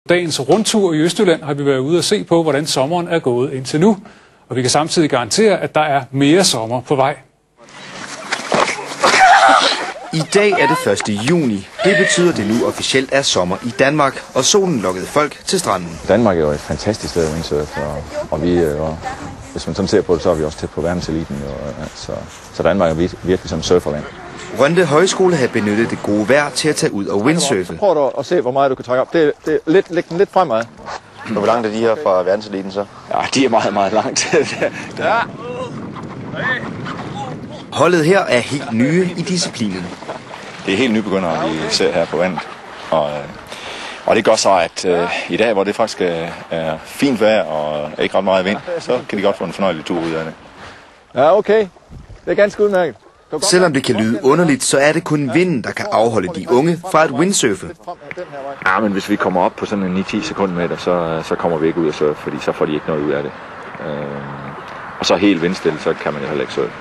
Dagens rundtur i Østjylland har vi været ude at se på, hvordan sommeren er gået indtil nu. Og vi kan samtidig garantere, at der er mere sommer på vej. I dag er det 1. juni. Det betyder, at det nu officielt er sommer i Danmark, og solen lokkede folk til stranden. Danmark er jo et fantastisk sted at windsurfe, og vi hvis man sådan ser på det, så er vi også tæt på verdenseliten. Så Danmark er virkelig som surferland. Rønde Højskole har benyttet det gode vejr til at tage ud og windsurfe. Prøv at se, hvor meget du kan trække op. Det er læg den lidt fremad. Hvor langt er de her fra verdenseliten så? Ja, de er meget, meget langt. Holdet her er helt nye i disciplinen. Det er helt nybegyndere, vi ser her på vandet. Og det gør så, at i dag, hvor det faktisk er fint vejr og ikke ret meget vind, så kan de godt få en fornøjelig tur ud af det. Ja, okay. Det er ganske udmærket. Selvom det kan lyde underligt, så er det kun vinden, der kan afholde de unge fra at windsurfe. Ja, men hvis vi kommer op på sådan en 9-10 sekundmeter, så kommer vi ikke ud at surfe, fordi så får de ikke noget ud af det. Og så helt vindstille, så kan man jo heller ikke surfe.